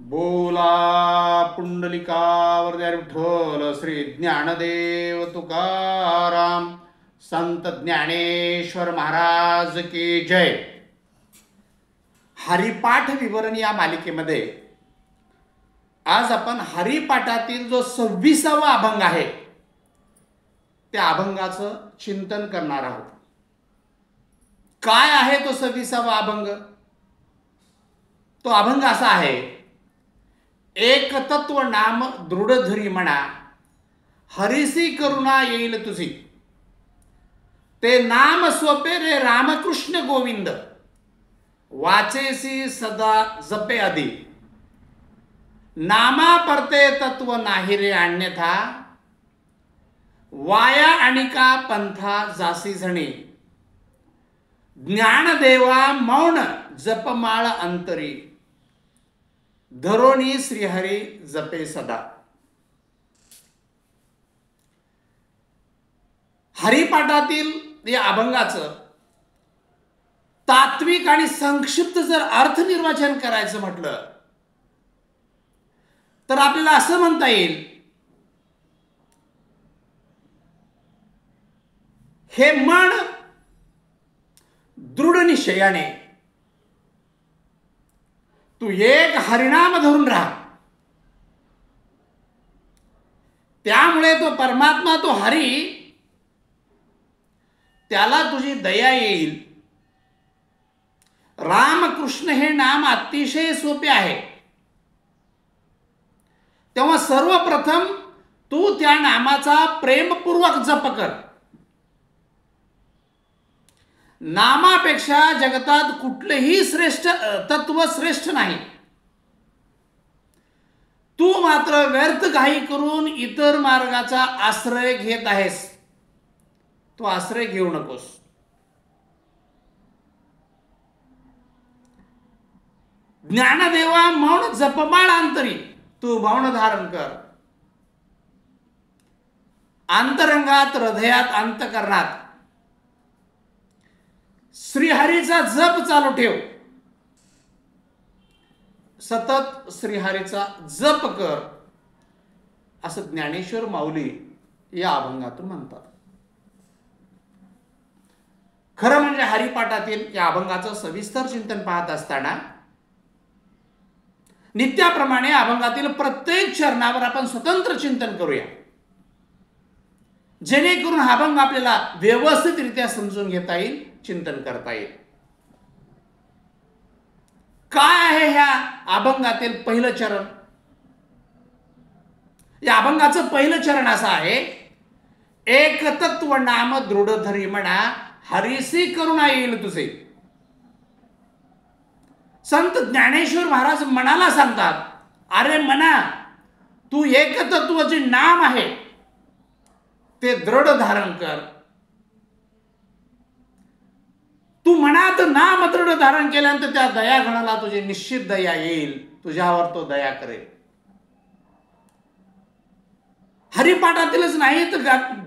बोला पुंडलिकावर विठ्ठल श्री ज्ञानदेव तुकाराम संत ज्ञानेश्वर महाराज की जय. हरिपाठ विवरण या मालिकेमध्ये आज आपण हरिपाठातील जो 26वा अभंग आहे त्या अभंगाचं चिंतन करणार आहोत. काय आहे तो 26वा अभंग? तो अभंग असा आहे, एक तत्व नाम दृढ धरी म्हणा, हरिसी करुणा येईल तुझी. ते नाम सोपे रे रामकृष्ण गोविंद, वाचेसी सदा जपे आधी. नामा परते तत्व नाही रे अन्यथा, वाया अनिका पंथा जासी झणी. ज्ञानदेवा मौन जपमाळ अंतरी, धरोणी श्रीहरी जपे सदा. हरिपाठातील या अभंगाचं तात्विक आणि संक्षिप्त जर अर्थ निर्वचन करायचं म्हटलं तर आपल्याला असं म्हणता येईल, हे मन दृढ निश्चयाने तू एक हरिनाम धरून राहा, त्यामुळे तो परमात्मा, तो हरी, त्याला तुझी दया येईल. रामकृष्ण हे नाम अतिशय सोपे आहे, तेव्हा सर्वप्रथम तू त्या नामाचा प्रेमपूर्वक जप कर. नामापेक्षा जगतात कुठलेही श्रेष्ठ तत्व श्रेष्ठ नाही. तू मात्र व्यर्थ घाई करून इतर मार्गाचा आश्रय घेत आहेस. तो आश्रय घेऊ नकोस. ज्ञानदेवा मौन जपमाळ अंतरी, तू मौन धारण कर. अंतरंगात, हृदयात, अंतकरणात श्रीहरीचा जप चालू ठेव. सतत श्रीहरीचा जप कर, असं ज्ञानेश्वर माऊली या अभंगातून म्हणतात. खरं म्हणजे हरिपाठातील या अभंगाचं सविस्तर चिंतन पाहत असताना नित्याप्रमाणे अभंगातील प्रत्येक चरणावर आपण स्वतंत्र चिंतन करूया, जेणेकरून हा अभंग आपल्याला व्यवस्थितरित्या समजून घेता येईल, चिंतन करता येईल. काय आहे ह्या अभंगातील पहिलं चरण? या अभंगाचं पहिलं चरण असं आहे, एक तत्व नाम दृढ धरी म्हणा, हरिसी करुणा येईल तुझे. संत ज्ञानेश्वर महाराज मनाला सांगतात, अरे मना, तू एक तत्व जे नाम आहे ते दृढ धारण कर. तू मनात नाम दृढ धारण केल्यानंतर त्या दयागणाला तुझी निश्चित दया येईल, तुझ्यावर तो दया करेल. हरिपाठातीलच नाही तर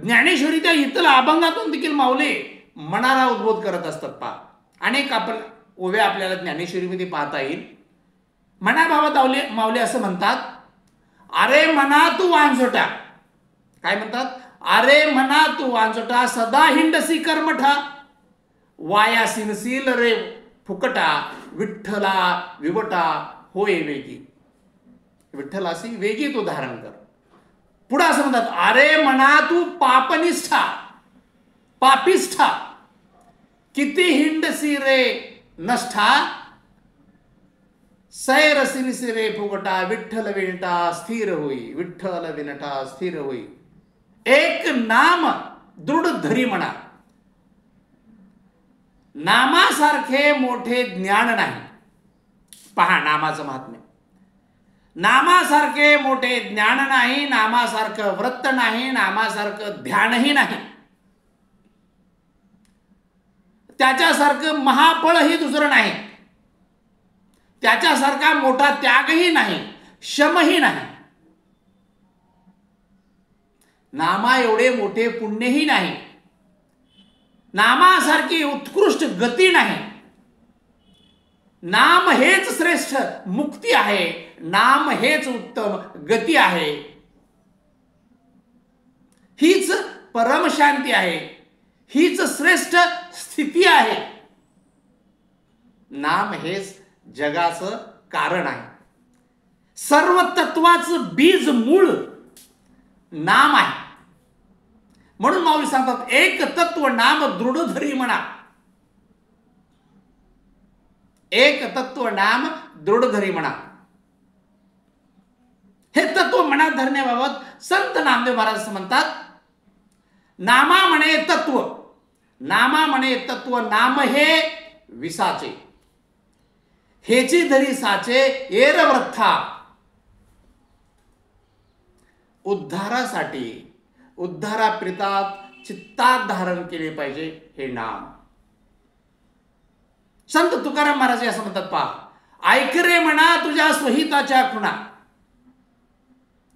ज्ञानेश्वरी त्या इतर अभंगातून देखील माऊली मनाला उद्बोध करत असतात. पहा, अनेक आपण ओव्या आपल्याला ज्ञानेश्वरीमध्ये पाहता येईल. मनाबाबत माऊली असं म्हणतात, अरे मना तू वांझोटा. काय म्हणतात? अरे मना तू वांझोटा, सदा हिंडसी कर्मठा, वाया सिनसील रे फुकटा, विठ्ठला विवटा होय वेगी. विठ्ठलासी वेगी तू धारण कर. पुढे असं म्हणतात, अरे मना तू पापनिष्ठा, पापिष्ठा, किती हिंडसी रे नष्ठा, सैर सिनसी रे फुकटा, विठ्ठल विनटा स्थिर होई. विठ्ठल विनटा स्थिर होई. एक नाम दृढ धरी म्हणा, नामासारखे मोठे ज्ञान नाही. पहा नामाचं महात्म्य. नामासारखे मोठे ज्ञान नाही, नामासारखं व्रत नाही, नामासारखं ध्यानही नाही. त्याच्यासारखं महाफळही दुसरं नाही. त्याच्यासारखा मोठा त्यागही नाही, शमही नाही. नामा एवढे मोठे पुण्यही नाही. नामासारखी उत्कृष्ट गती नाही. नाम हेच श्रेष्ठ मुक्ती आहे, नाम हेच उत्तम गती आहे, हीच परमशांती आहे, हीच श्रेष्ठ स्थिती आहे. नाम हेच जगाचं कारण आहे. सर्व तत्वाचं बीज मूळ नाम आहे. म्हणून माऊली सांगतात एक तत्व नाम दृढ धरी म्हणा. एक तत्व नाम दृढ धरी म्हणा. हे तत्व मनात धरण्याबाबत संत नामदेव महाराज म्हणतात, नामा म्हणे तत्व, नामा म्हणे तत्व, नाम हे विसाचे, हेची धरी साचे एर वृथा. उद्धारासाठी उद्धाराप्रितात चित्तात धारण केले पाहिजे हे नाम. संत तुकाराम महाराज असं म्हणतात, पहा ऐक रे म्हणा तुझ्या स्वहिताच्या खुणा.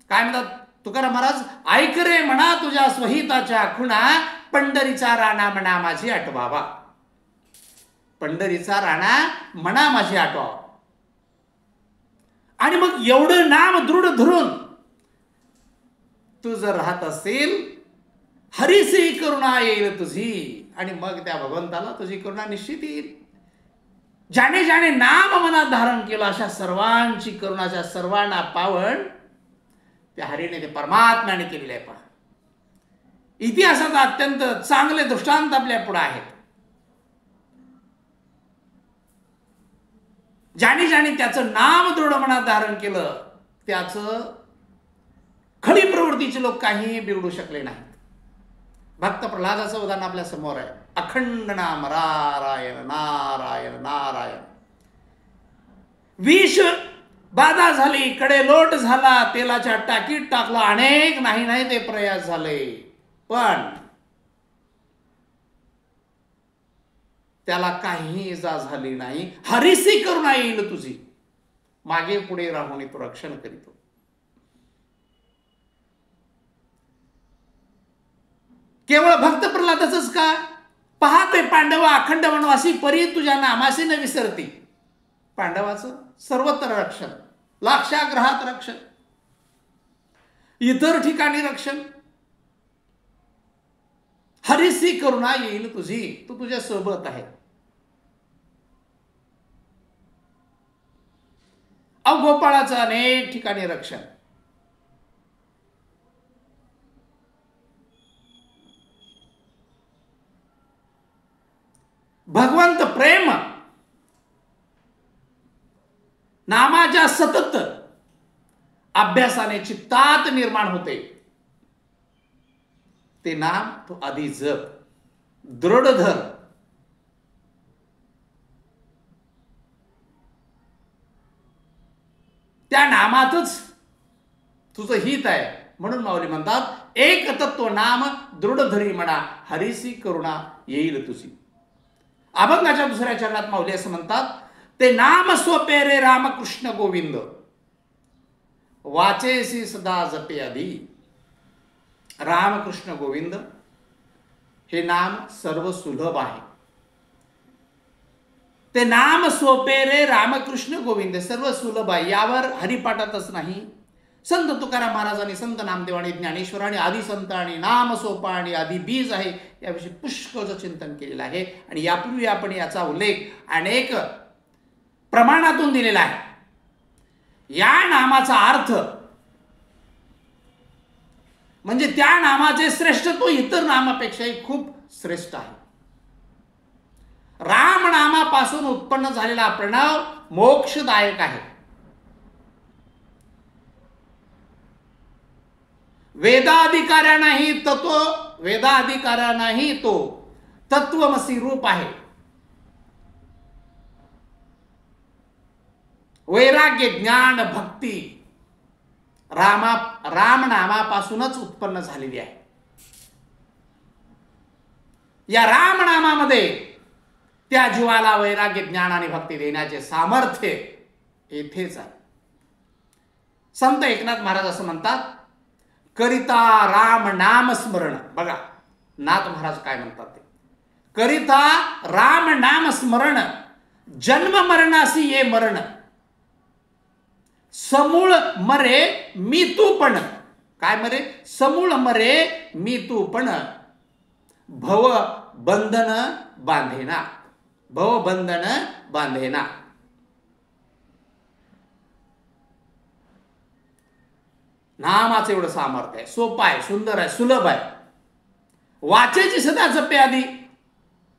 काय म्हणतात तुकाराम महाराज? ऐक रे म्हणा तुझ्या स्वहिताच्या खुणा, पंढरीचा राणा म्हणा माझी आठवावा. पंढरीचा राणा म्हणा माझी आठवावा. आणि मग एवढं नाम दृढ धरून तू जर राहत असेल, हरीसी करुणा येईल तुझी, आणि मग त्या भगवंताला तुझी करुणा निश्चित येईल. ज्याने ज्याने नाम मनात धारण केलं अशा सर्वांची करुणाच्या सर्वांना पावन त्या हरीने ते परमात्म्याने केलेले आहे. पहा इतिहासात अत्यंत चांगले दृष्टांत आपल्या पुढे आहेत. ज्याने ज्याने त्याचं नाम दृढ मनात धारण केलं त्याचं खरी प्रवृत्तीचे लोक काही बिघडू शकले नाहीत. भक्त प्रल्हादाचं उदाहरण आपल्या समोर आहे. अखंड नाम नारायण नारायण नारायण. विष बाधा झाली, कडे लोट झाला, तेलाच्या टाकीत टाकला, अनेक नाही ते प्रयास झाले, पण त्याला काही इजा झाली नाही. हरीसी करुणा येईल तुझी, मागे पुढे राहून तू रक्षण करीतो. केवळ भक्त प्रल्हादाचंच का? पाहते पांडवा अखंड वनवासी परी तुझ्या नामासी न विसरती. पांडवाचं सर्वत्र रक्षण, लाक्षाग्रहात रक्षण, इतर ठिकाणी रक्षण. हरीसी करुणा येईल तुझी, तू तुझ्या सोबत आहे. गोपाळाचं अनेक ठिकाणी रक्षण. भगवंत प्रेम नामाच्या सतत अभ्यासाने चित्तात निर्माण होते. ते नाम तो आधी जप, दृढ धर. त्या नामातच तुझं हित आहे. म्हणून माऊली म्हणतात एक तत्व नाम दृढ धरी म्हणा, हरीसी करुणा येईल तुझी. अभंगाच्या दुसऱ्या चरणात माऊली असं म्हणतात, ते नाम सोपे रे रामकृष्ण गोविंद, वाचेसी सदा जपे आधी. रामकृष्ण गोविंद हे नाम सर्व सुलभ आहे. ते नाम सोपे रे रामकृष्ण गोविंद सर्व सुलभ आहे. यावर हरिपाठातच नाही, संत तुकाराम महाराजांनी, संत नामदेवानी, ज्ञानेश्वरांनी, आदी संत आणि नाम सोपा आणि आदी बीज आहे याविषयी पुष्कळचं चिंतन केलेलं आहे. आणि यापूर्वी आपण याचा उल्लेख अनेक प्रमाणातून दिलेला आहे. या नामाचा अर्थ म्हणजे त्या नामाचे श्रेष्ठत्व इतर नामापेक्षाही खूप श्रेष्ठ आहे. राम नामापासून उत्पन्न झालेला प्रणव मोक्षदायक आहे. वेदाधिकाऱ्यांनाही तो तत्वमसी रूप आहे. वैराग्य ज्ञान भक्ती राम नामापासूनच उत्पन्न झालेली आहे. या राम नामामध्ये त्या जीवाला वैराग्य ज्ञान आणि भक्ती देण्याचे सामर्थ्य येथेच आहे. संत एकनाथ महाराज असं म्हणतात, करिता राम नाम स्मरण. बघा नाथ महाराज काय म्हणतात ते, करिता राम नाम स्मरण जन्म मरणासी ये मरण, समूळ मरे मी तू पण. काय मरे? समूळ मरे मी तू पण, भव बंधन बांधेना, भव बंधन बांधेना. नामाचं एवढं सामर्थ्य आहे. सोपं आहे, सुंदर आहे, सुलभ आहे. वाचेची सदा जपे आधी.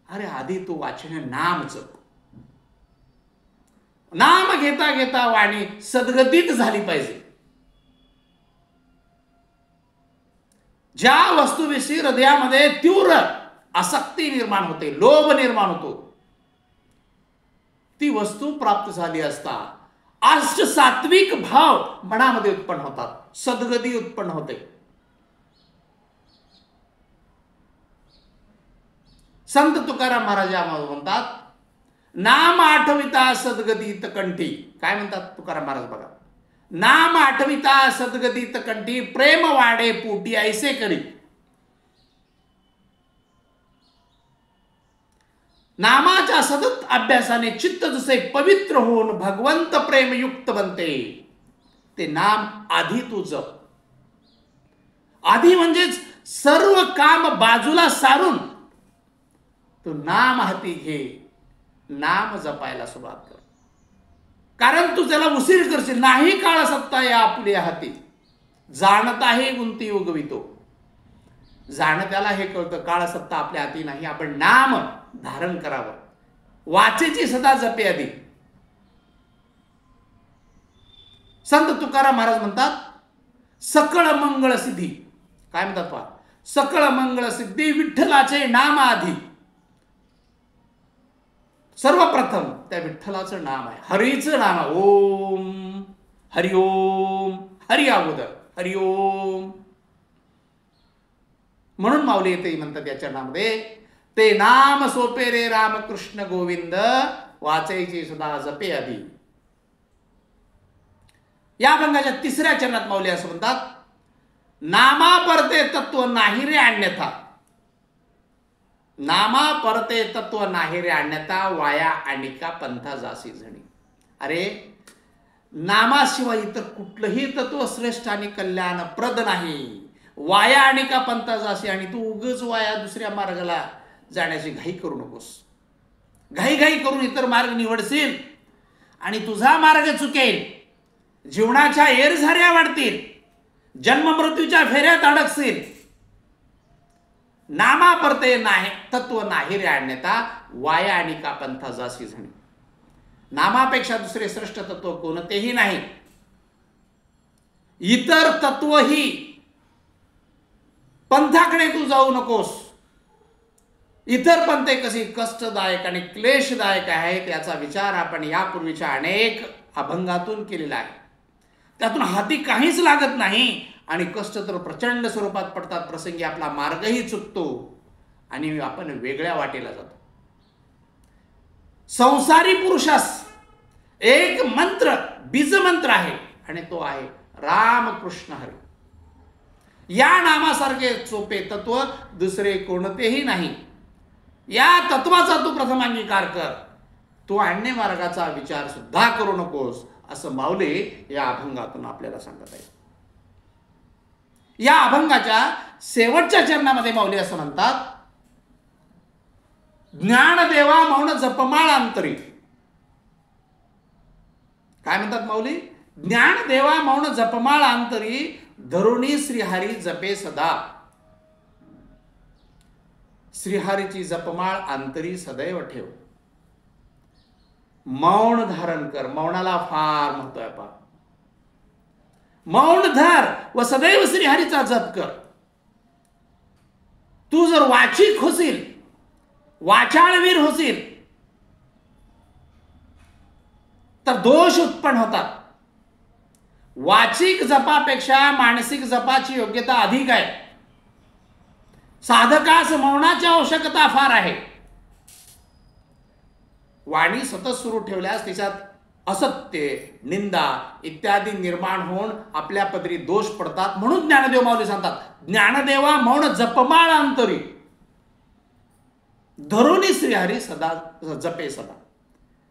अरे आधी तू वाचने नाम जप. नाम घेता घेता वाणी सद्गतीत झाली पाहिजे. ज्या वस्तूविषयी हृदयामध्ये तीव्र आसक्ती निर्माण होते, लोभ निर्माण होतो, ती वस्तू प्राप्त झाली असता अष्ट सात्विक भाव मनामध्ये उत्पन्न होतात, सद्गती उत्पन्न होते. संत तुकाराम महाराज म्हणतात, नाम आठविता सद्गतीत कंठी. काय म्हणतात तुकाराम महाराज बघा, नाम आठविता सद्गतीत कंठी, प्रेम वाढे पोटी ऐसे करी. नामाच्या सतत अभ्यासाने चित्त जसे पवित्र होऊन भगवंत प्रेमयुक्त बनते. ते नाम आधी तू जप. आधी म्हणजेच सर्व काम बाजूला सारून तू नाम हाती घे, नाम जपायला सुरुवात कर. कारण तू त्याला उशीर करशील. नाही काळ सत्ता या आपल्या हाती, जाणताही गुंती उगवितो. जाणं त्याला हे कळतं, काळ सत्ता आपल्या हाती नाही. आपण नाम धारण करावं. वाचेची सदा जपे आधी. संत तुकाराम महाराज म्हणतात, सकळ मंगळ सिद्धी. काय म्हणतात पहा, सकळ मंगळ सिद्धी विठ्ठलाचे नाम आधी. सर्वप्रथम त्या विठ्ठलाचं नाम आहे, हरीचं नाम आहे. ओम हरिओम, हरि अगोदर हरिओम. म्हणून माऊली येते म्हणतात याच्या नाममध्ये, ते नाम सोपे रे रामकृष्ण गोविंद, वाचायची सुद्धा जपे आधी. या अभंगाच्या तिसऱ्या चरणात माऊली असं म्हणतात, नामा परते तत्व नाही रे अन्यथा. नामा परते तत्व नाही रे अन्यथा, वाया अनिका पंथा जासी झणी. अरे नामाशिवाय इतर कुठलंही तत्व श्रेष्ठ आणि कल्याणप्रद नाही. वाया अनिका पंथा जासी. आणि तू उगच वाया दुसऱ्या मार्गाला जाण्याची घाई करू नकोस. घाई करून इतर मार्ग निवडशील आणि तुझा मार्ग चुकेल. जीवनाच्या एरझाऱ्या वाढतील, जन्म मृत्यूच्या फेऱ्यात अडकशील. नामा परते नाही तत्व नाही रे अन्यथा, वाया अनिका पंथा जासी झणी. नामापेक्षा दुसरे श्रेष्ठ तत्व कोणतेही नाही. इतर तत्वही पंथाकडे तू जाऊ नकोस. इतर पंथे कशी कष्टदायक आणि क्लेशदायक आहेत याचा विचार आपण यापूर्वीच्या अनेक अभंगातून केलेला आहे. त्यातून हाती काहीच लागत नाही आणि कष्ट तर प्रचंड स्वरूपात पडतात. प्रसंगी आपला मार्गही चुकतो आणि आपण वेगळ्या वाटेला जातो. संसारी पुरुषास एक मंत्र, बीज मंत्र आहे आणि तो आहे रामकृष्ण हरी. या नामासारखे सोपे तत्व दुसरे कोणतेही नाही. या तत्वाचा तू प्रथम अंगीकार कर. तू अन्य मार्गाचा विचार सुद्धा करू नकोस, असं माऊली या अभंगातून आपल्याला सांगत आहे. या अभंगाच्या शेवटच्या चरणामध्ये माऊली असं म्हणतात, ज्ञानदेवा मौन जपमाळ अंतरी. काय म्हणतात माऊली? ज्ञानदेवा मौन जपमाळ अंतरी, धरुणी श्रीहरी जपे सदा. श्रीहरीची जपमाळ अंतरी सदैव ठेव. मौन धारण कर. मौनाला फार महत्व आहे पहा. मौन धर व सदैव श्रीहरीचा जप कर. तू जर वाचिक होशील, वाचाळवीर होशील, तर दोष उत्पन्न होतात. वाचिक जपापेक्षा मानसिक जपाची योग्यता अधिक आहे. साधकास मौनाची आवश्यकता फार आहे. वाणी सतत सुरू ठेवल्यास तिच्यात असत्य, निंदा इत्यादी निर्माण होऊन आपल्या पदरी दोष पडतात. म्हणून ज्ञानदेव माऊली सांगतात, ज्ञानदेवा मौन जपमाळ अंतरी, धरुणी श्रीहरी सदा जपे सदा.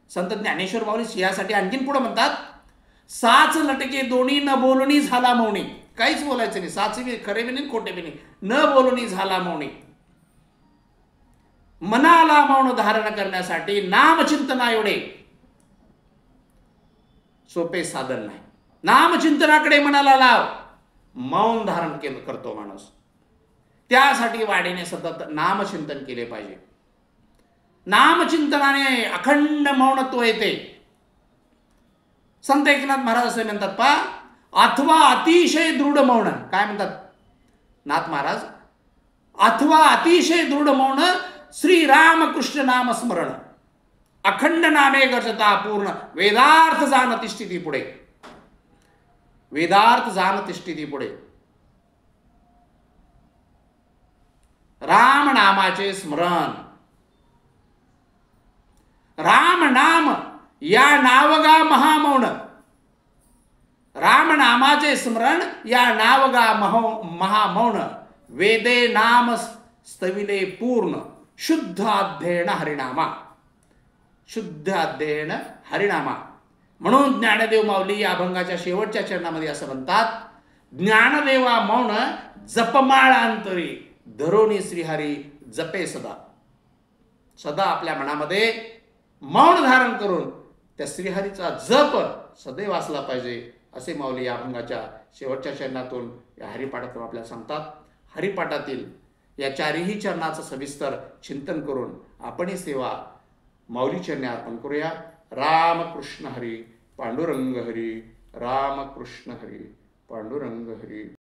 संत ज्ञानेश्वर माऊली यासाठी आणखीन पुढे म्हणतात, साच लटके दोन्ही न बोलणी झाला मौनी. काहीच बोलायचं नाही, साच बी खरे बी नाही खोटे बी नाही, न बोलणी झाला मौनी. मनाला मौन धारण करण्यासाठी नामचिंतना एवढे सोपे साधन नाही. नामचिंतनाकडे मनाला लाव, मौन धारण करतो माणूस. त्यासाठी वाडीने सतत नामचिंतन केले पाहिजे. नामचिंतनाने अखंड मौनत्व येते. संत एकनाथ महाराज असे म्हणतात पा, अथवा अतिशय दृढ मौन. काय म्हणतात नाथ महाराज? अथवा अतिशय दृढ मौन श्रीरामकृष्ण नाम स्मरण, अखंड नामे गरजता पूर्ण, वेदार्थ जाण तिष्ठिती पुढे. वेदार्थ जाण तिष्ठिती पुढे. राम नामाचे स्मरण. राम नाम या नावगा महामौन. राम नामाचे स्मरण या नावगा महामौन. वेदे नाम स्तविले पूर्ण, शुद्ध अध्ययन हरिनामा. शुद्ध अध्ययन हरिनामा. म्हणून ज्ञानदेव माऊली या अभंगाच्या शेवटच्या चरणामध्ये असं म्हणतात, ज्ञानदेवा मौन जपमाळांतरी, धरोनी श्रीहरी जपे सदा. सदा आपल्या मनामध्ये मौन धारण करून त्या श्रीहरीचा जप सदैव असला पाहिजे, असे माऊली या अभंगाच्या शेवटच्या चरणातून या हरिपाठातून आपल्याला सांगतात. हरिपाठातील या चारही चरणाचं सविस्तर चिंतन करून आपणही सेवा माऊली चरणी अर्पण करूया. रामकृष्ण हरी, पांडुरंग हरी. रामकृष्ण हरी, पांडुरंग हरी.